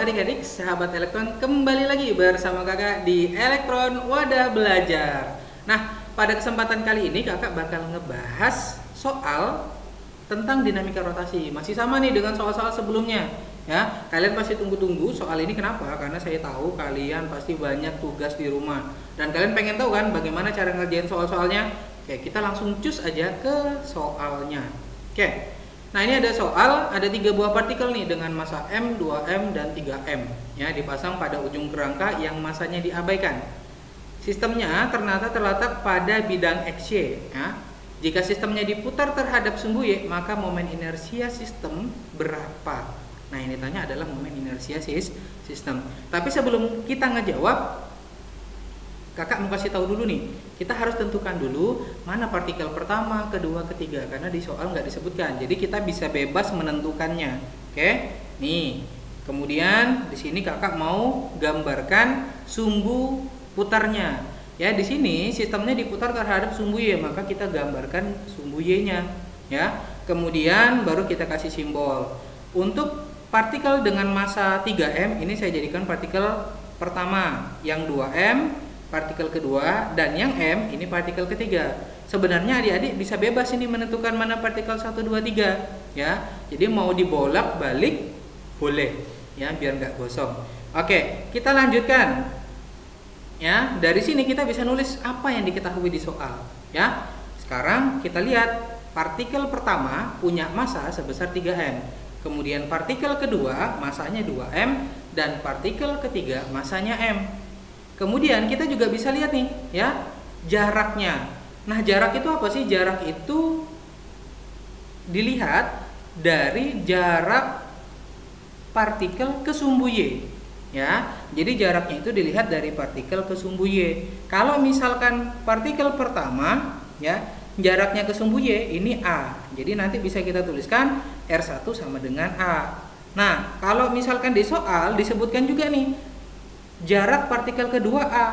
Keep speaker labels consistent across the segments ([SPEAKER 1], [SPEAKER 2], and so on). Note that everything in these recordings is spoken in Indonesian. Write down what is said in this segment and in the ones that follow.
[SPEAKER 1] adik-adik, sahabat elektron, kembali lagi bersama kakak di Elektron Wadah Belajar. Nah, pada kesempatan kali ini kakak bakal ngebahas soal tentang dinamika rotasi. Masih sama nih dengan soal-soal sebelumnya. Ya, kalian pasti tunggu-tunggu soal ini. Kenapa? Karena saya tahu kalian pasti banyak tugas di rumah. Dan kalian pengen tahu kan bagaimana cara ngerjain soal-soalnya? Oke, kita langsung cus aja ke soalnya. Oke. Nah, ini ada soal, ada 3 buah partikel nih dengan massa M, 2M, dan 3M ya, dipasang pada ujung kerangka yang massanya diabaikan. Sistemnya ternyata terletak pada bidang XY ya. Jika sistemnya diputar terhadap sumbu Y, maka momen inersia sistem berapa? Nah, ini tanya adalah momen inersia sistem. Tapi sebelum kita ngejawab, kakak mau kasih tahu dulu nih, kita harus tentukan dulu mana partikel pertama, kedua, ketiga, karena di soal nggak disebutkan. Jadi kita bisa bebas menentukannya. Oke, nih. Kemudian di sini kakak mau gambarkan sumbu putarnya. Ya, di sini sistemnya diputar terhadap sumbu Y, maka kita gambarkan sumbu Y-nya. Ya, kemudian baru kita kasih simbol. Untuk partikel dengan massa 3M ini saya jadikan partikel pertama, yang 2M partikel kedua, dan yang M ini partikel ketiga. Sebenarnya adik-adik bisa bebas ini menentukan mana partikel 1, 2, 3 ya. Jadi mau dibolak balik boleh ya, biar nggak gosong. Oke, kita lanjutkan ya. Dari sini kita bisa nulis apa yang diketahui di soal ya. Sekarang kita lihat partikel pertama punya massa sebesar 3M. Kemudian partikel kedua massanya 2M, dan partikel ketiga massanya M. Kemudian kita juga bisa lihat nih ya, jaraknya. Nah, jarak itu apa sih? Jarak itu dilihat dari jarak partikel ke sumbu Y ya. Jadi jaraknya itu dilihat dari partikel ke sumbu Y. Kalau misalkan partikel pertama ya, jaraknya ke sumbu Y ini A. Jadi nanti bisa kita tuliskan R1 sama dengan A. Nah, kalau misalkan di soal disebutkan juga nih jarak partikel kedua A,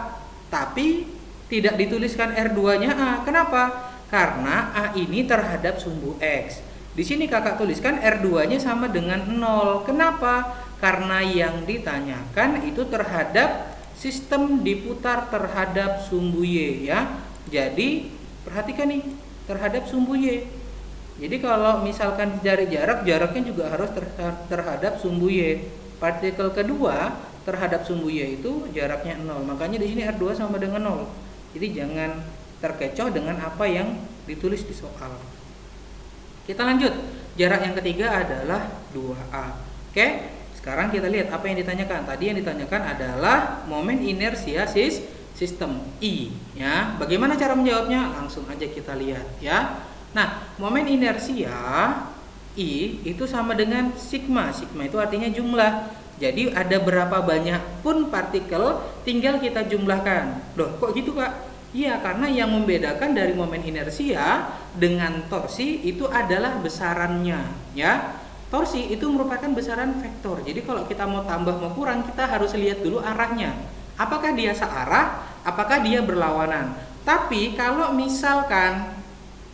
[SPEAKER 1] tapi tidak dituliskan R2-nya A. Kenapa? Karena A ini terhadap sumbu X. Di sini kakak tuliskan R2-nya sama dengan 0. Kenapa? Karena yang ditanyakan itu terhadap sistem diputar terhadap sumbu Y ya. Jadi perhatikan nih, terhadap sumbu Y. Jadi kalau misalkan cari jarak, jaraknya juga harus terhadap sumbu Y. Partikel kedua terhadap sumbu Y itu jaraknya 0. Makanya di sini R2 sama dengan 0. Jadi jangan terkecoh dengan apa yang ditulis di soal. Kita lanjut. Jarak yang ketiga adalah 2A. Oke, sekarang kita lihat apa yang ditanyakan. Tadi yang ditanyakan adalah momen inersia sistem I ya. Bagaimana cara menjawabnya? Langsung aja kita lihat ya. Nah, momen inersia I itu sama dengan sigma. Sigma itu artinya jumlah. Jadi ada berapa banyak pun partikel tinggal kita jumlahkan. Loh, kok gitu Kak? Iya, karena yang membedakan dari momen inersia dengan torsi itu adalah besarannya ya. Torsi itu merupakan besaran vektor. Jadi kalau kita mau tambah mau kurang, kita harus lihat dulu arahnya. Apakah dia searah? Apakah dia berlawanan? Tapi kalau misalkan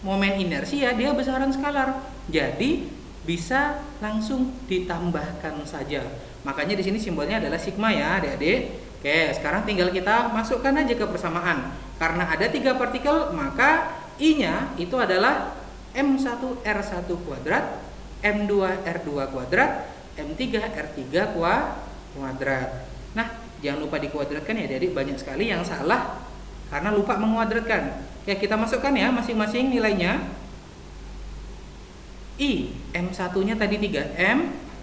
[SPEAKER 1] momen inersia, dia besaran skalar. Jadi bisa langsung ditambahkan saja. Makanya di sini simbolnya adalah sigma ya, adik-adik. Oke, sekarang tinggal kita masukkan aja ke persamaan. Karena ada 3 partikel, maka I-nya itu adalah M1 R1 kuadrat, M2 R2 kuadrat, M3 R3 kuadrat. Nah, jangan lupa dikuadratkan ya, adik-adik. Banyak sekali yang salah karena lupa menguadratkan. Oke, kita masukkan ya masing-masing nilainya. I, M1-nya tadi 3M,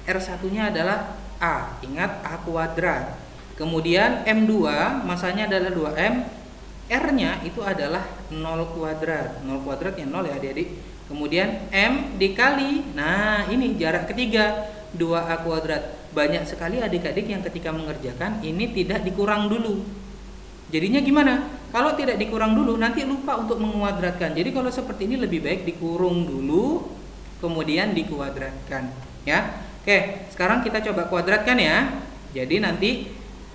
[SPEAKER 1] R1-nya adalah A. Ingat A kuadrat. Kemudian M2 masanya adalah 2M, R-nya itu adalah 0 kuadrat. 0 kuadrat ya 0 ya adik-adik. Kemudian M dikali, nah ini jarak ketiga, 2A kuadrat. Banyak sekali adik-adik yang ketika mengerjakan ini tidak dikurang dulu. Jadinya gimana? Kalau tidak dikurang dulu nanti lupa untuk menguadratkan. Jadi kalau seperti ini lebih baik dikurung dulu, kemudian dikuadratkan ya. Oke, sekarang kita coba kuadratkan ya. Jadi nanti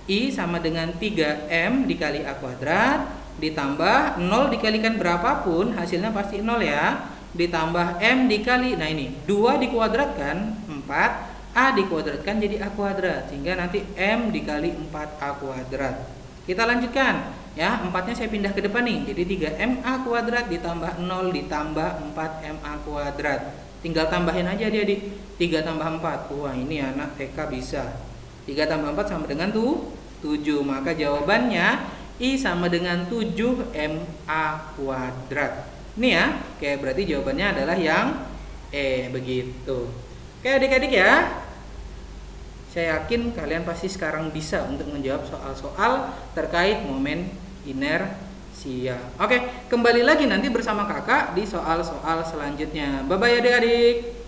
[SPEAKER 1] I sama dengan 3M dikali A kuadrat, ditambah 0 dikalikan berapapun hasilnya pasti 0 ya. Ditambah M dikali, nah ini 2 dikuadratkan 4, A dikuadratkan jadi A kuadrat, sehingga nanti M dikali 4A kuadrat. Kita lanjutkan ya, 4-nya saya pindah ke depan nih, jadi 3MA kuadrat ditambah 0 ditambah 4MA kuadrat. Tinggal tambahin aja adik-adik, 3 tambah 4. Wah, ini anak TK bisa. 3 tambah 4 sama dengan 7, maka jawabannya I sama dengan 7MA kuadrat. Ini ya, oke, berarti jawabannya adalah yang E, begitu. Oke adik-adik ya, saya yakin kalian pasti sekarang bisa untuk menjawab soal-soal terkait momen inersia. Oke, kembali lagi nanti bersama kakak di soal-soal selanjutnya. Bye-bye adik-adik.